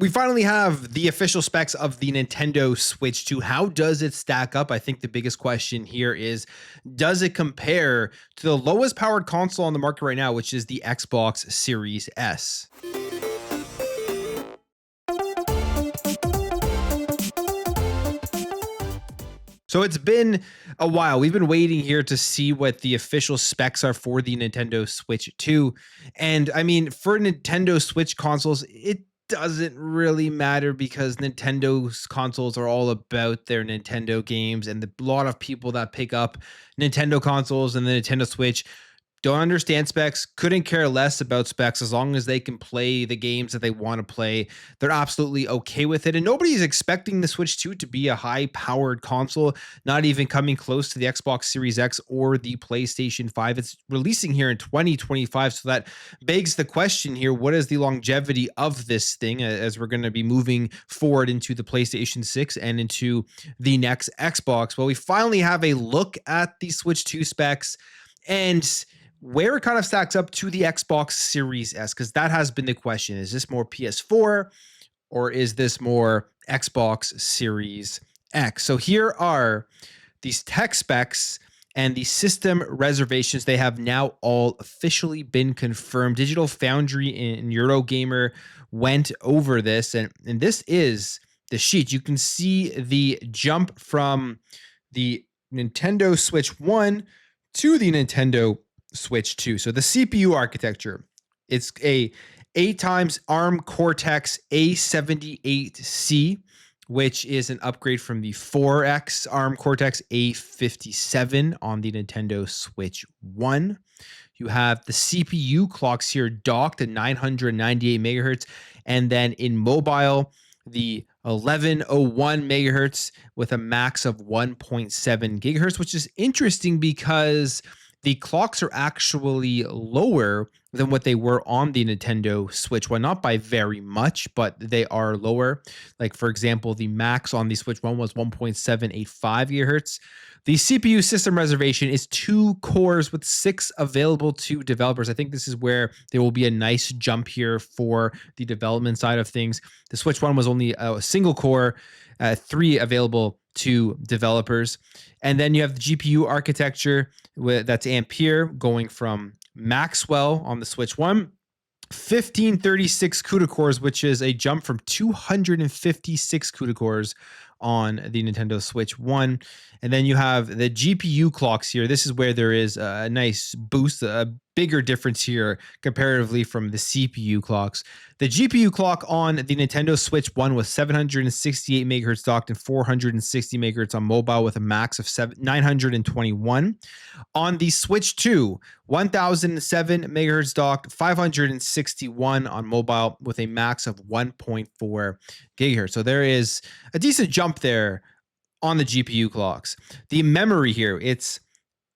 We finally have the official specs of the Nintendo Switch 2. How does it stack up? I think the biggest question here is, does it compare to the lowest powered console on the market right now, which is the Xbox Series S? So it's been a while. We've been waiting here to see what the official specs are for the Nintendo Switch 2. And I mean, for Nintendo Switch consoles, it doesn't really matter because Nintendo's consoles are all about their Nintendo games, and a lot of people that pick up Nintendo consoles and the Nintendo Switch don't understand specs, couldn't care less about specs as long as they can play the games that they want to play. They're absolutely okay with it. And nobody's expecting the Switch 2 to be a high powered console, not even coming close to the Xbox Series X or the PlayStation 5. It's releasing here in 2025. So that begs the question here, what is the longevity of this thing as we're going to be moving forward into the PlayStation 6 and into the next Xbox? Well, we finally have a look at the Switch 2 specs and where it kind of stacks up to the Xbox Series S, because that has been the question. Is this more PS4 or is this more Xbox Series X? So here are these tech specs and the system reservations. They have now all officially been confirmed. Digital Foundry and Eurogamer went over this, and this is the sheet. You can see the jump from the Nintendo Switch 1 to the Nintendo Switch 2. So the CPU architecture, it's a 8 times ARM Cortex A78C, which is an upgrade from the 4X ARM Cortex A57 on the Nintendo Switch 1. You have the CPU clocks here docked at 998 megahertz, and then in mobile, the 1101 megahertz with a max of 1.7 gigahertz, which is interesting because the clocks are actually lower than what they were on the Nintendo Switch 1, not by very much, but they are lower. Like, for example, the max on the Switch 1 was 1.785 gigahertz. The CPU system reservation is 2 cores with 6 available to developers. I think this is where there will be a nice jump here for the development side of things. The Switch 1 was only a single core, 3 available to developers. And then you have the GPU architecture that's Ampere going from Maxwell on the Switch 1, 1536 CUDA cores, which is a jump from 256 CUDA cores on the Nintendo Switch 1. And then you have the GPU clocks here. This is where there is a nice boost, a bigger difference here comparatively from the CPU clocks. The GPU clock on the Nintendo Switch 1 was 768 megahertz docked and 460 megahertz on mobile with a max of 921. On the Switch 2, 1007 megahertz docked, 561 on mobile with a max of 1.4 gigahertz. So there is a decent jump there on the GPU clocks. The memory here, it's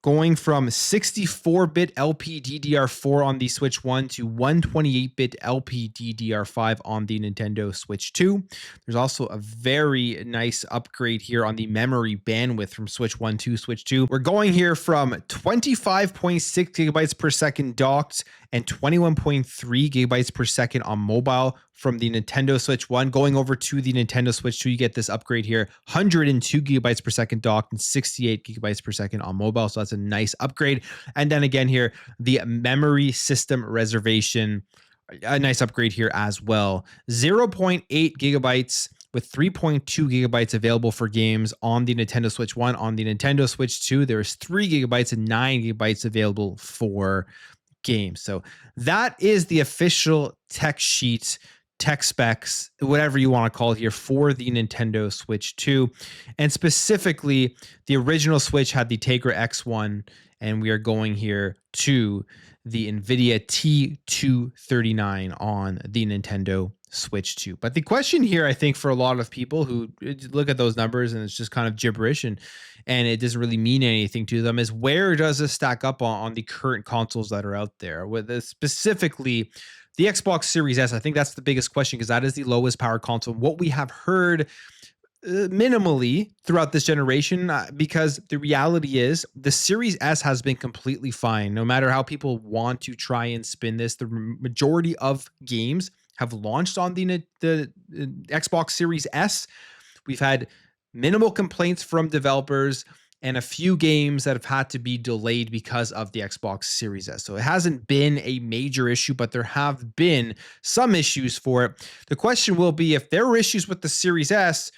going from 64-bit LPDDR4 on the Switch 1 to 128-bit LPDDR5 on the Nintendo Switch 2. There's also a very nice upgrade here on the memory bandwidth from Switch 1 to Switch 2. We're going here from 25.6 gigabytes per second docked and 21.3 gigabytes per second on mobile from the Nintendo Switch 1. Going over to the Nintendo Switch 2, you get this upgrade here, 102 gigabytes per second docked and 68 gigabytes per second on mobile. So that's a nice upgrade. And then again here, the memory system reservation, a nice upgrade here as well. 0.8 gigabytes with 3.2 gigabytes available for games on the Nintendo Switch 1. On the Nintendo Switch 2, there's 3 gigabytes and 9 gigabytes available for games. So that is the official tech sheet, tech specs, whatever you want to call it here, for the Nintendo Switch 2. And specifically, the original Switch had the Tegra X1, and we are going here to the NVIDIA T239 on the Nintendo Switch 2. But the question here, I think, for a lot of people who look at those numbers and it's just kind of gibberish and it doesn't really mean anything to them, is where does this stack up on the current consoles that are out there? With specifically the Xbox Series S, I think that's the biggest question because that is the lowest power console. What we have heard minimally throughout this generation, because the reality is the Series S has been completely fine. No matter how people want to try and spin this, the majority of games have launched on the Xbox Series S. We've had minimal complaints from developers and a few games that have had to be delayed because of the Xbox Series S. So it hasn't been a major issue, but there have been some issues for it. The question will be, if there were issues with the Series S,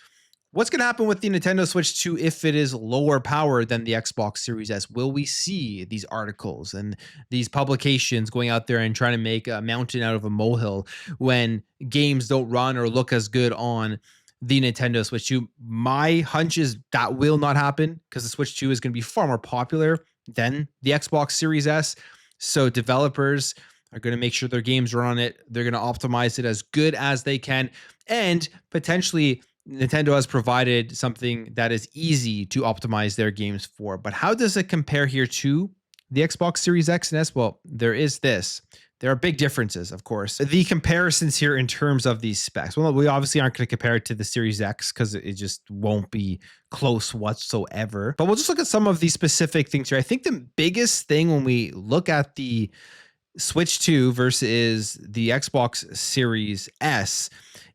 what's going to happen with the Nintendo Switch 2 if it is lower power than the Xbox Series S? Will we see these articles and these publications going out there and trying to make a mountain out of a molehill when games don't run or look as good on the Nintendo Switch 2? My hunch is that will not happen because the Switch 2 is going to be far more popular than the Xbox Series S. So developers are going to make sure their games run on it. They're going to optimize it as good as they can. And potentially Nintendo has provided something that is easy to optimize their games for. But how does it compare here to the Xbox Series X and S? Well, there is this. There are big differences, of course. The comparisons here in terms of these specs. Well, we obviously aren't going to compare it to the Series X because it just won't be close whatsoever. But we'll just look at some of these specific things here. I think the biggest thing when we look at the Switch 2 versus the Xbox Series S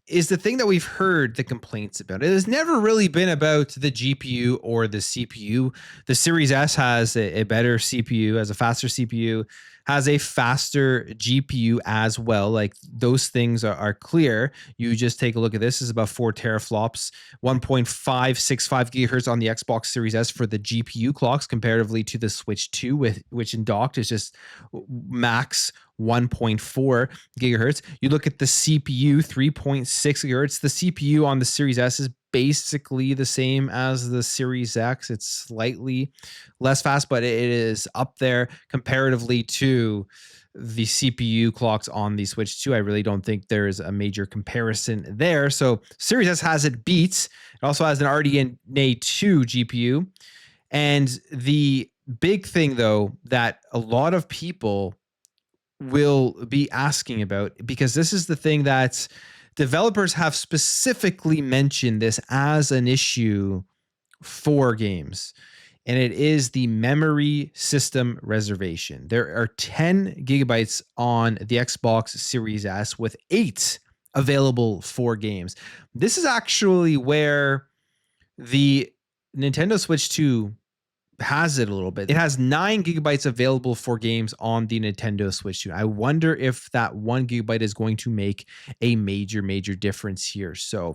is the thing that we've heard the complaints about. It has never really been about the GPU or the CPU. The Series S has a better CPU, has a faster CPU, has a faster GPU as well. Like those things are clear. You just take a look at this. Is about 4 teraflops, 1.565 gigahertz on the Xbox Series S for the GPU clocks, comparatively to the Switch 2, which in docked is just max 1.4 gigahertz. You look at the CPU, 3.6 gigahertz. The CPU on the Series S is basically the same as the Series X. It's slightly less fast, but it is up there comparatively to the CPU clocks on the Switch 2. I really don't think there is a major comparison there. So Series S has it beat. It also has an RDNA 2 GPU. And the big thing, though, that a lot of people will be asking about, because this is the thing that developers have specifically mentioned this as an issue for games, and it is the memory system reservation. There are 10 gigabytes on the Xbox Series S with 8 available for games. This is actually where the Nintendo Switch 2 has it a little bit. It has 9 gigabytes available for games on the Nintendo Switch 2. I wonder if that 1 gigabyte is going to make a major difference here. So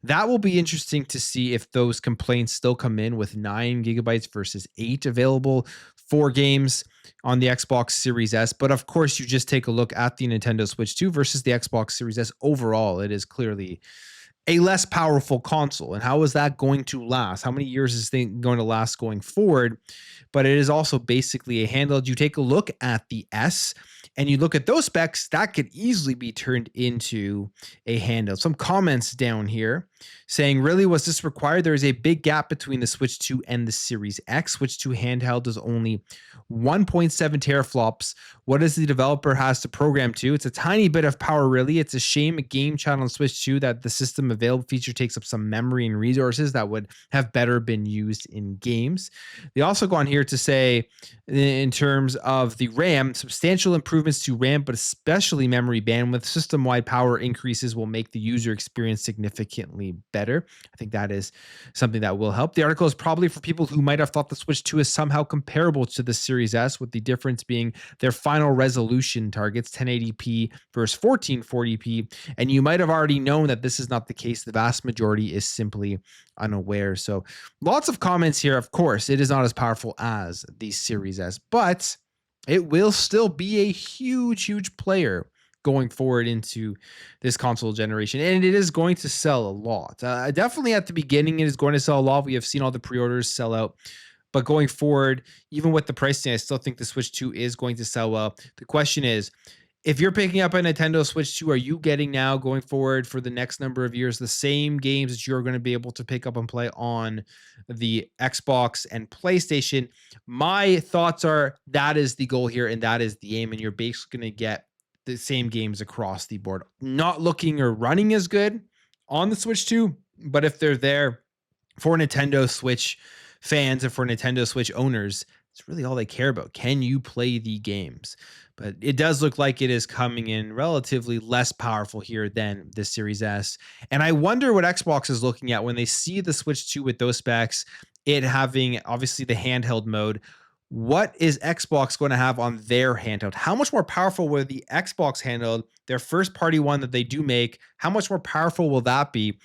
that will be interesting to see if those complaints still come in with 9 gigabytes versus 8 available for games on the Xbox Series S. But of course, you just take a look at the Nintendo Switch 2 versus the Xbox Series S. Overall, it is clearly a less powerful console. And how is that going to last? How many years is this thing going to last going forward? But it is also basically a handheld. You take a look at the S and you look at those specs, that could easily be turned into a handheld. Some comments down here saying, really, was this required? There is a big gap between the Switch 2 and the Series X. Switch 2 handheld is only 1.7 teraflops. What does the developer has to program to? It's a tiny bit of power, really. It's a shame a game channel on Switch 2 that the system available feature takes up some memory and resources that would have better been used in games. They also go on here to say, in terms of the RAM, substantial improvements to RAM, but especially memory bandwidth. System-wide power increases will make the user experience significantly better. I think that is something that will help. The article is probably for people who might have thought the Switch 2 is somehow comparable to the Series S, with the difference being their final resolution targets, 1080p versus 1440p. And you might have already known that this is not the case. The vast majority is simply unaware. So lots of comments here. Of course, it is not as powerful as the Series S, but it will still be a huge player going forward into this console generation, and it is going to sell a lot. Definitely at the beginning, it is going to sell a lot. We have seen all the pre-orders sell out, but going forward, even with the pricing, I still think the Switch 2 is going to sell well. The question is, if you're picking up a Nintendo Switch 2, are you getting now going forward for the next number of years the same games that you're going to be able to pick up and play on the Xbox and PlayStation? My thoughts are that is the goal here and that is the aim, and you're basically going to get the same games across the board. Not looking or running as good on the Switch 2, but if they're there for Nintendo Switch fans and for Nintendo Switch owners, it's really all they care about. Can you play the games? but it does look like it is coming in relatively less powerful here than the Series S. And I wonder what Xbox is looking at when they see the Switch 2 with those specs, it having obviously the handheld mode. What is Xbox going to have on their handheld? How much more powerful will the Xbox handheld, their first party one that they do make, how much more powerful will that be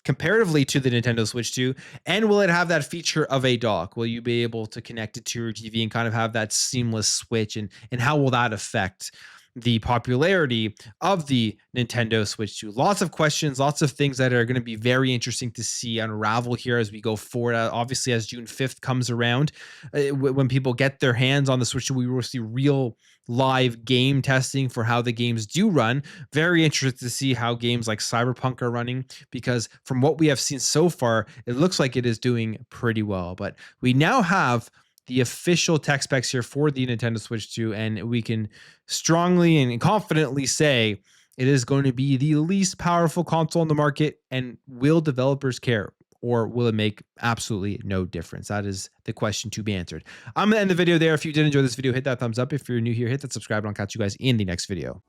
comparatively to the Nintendo Switch 2? And will it have that feature of a dock? Will you be able to connect it to your TV and kind of have that seamless switch? And how will that affect the popularity of the Nintendo Switch 2? Lots of questions, lots of things that are going to be very interesting to see unravel here as we go forward. Obviously, as June 5th comes around, when people get their hands on the Switch 2, we will see real live game testing for how the games do run. Very interested to see how games like Cyberpunk are running, because from what we have seen so far, it looks like it is doing pretty well. But we now have the official tech specs here for the Nintendo Switch 2, and we can strongly and confidently say it is going to be the least powerful console on the market. And will developers care, or will it make absolutely no difference? That is the question to be answered. I'm gonna end the video there. If you did enjoy this video, hit that thumbs up. If you're new here, hit that subscribe, and I'll catch you guys in the next video.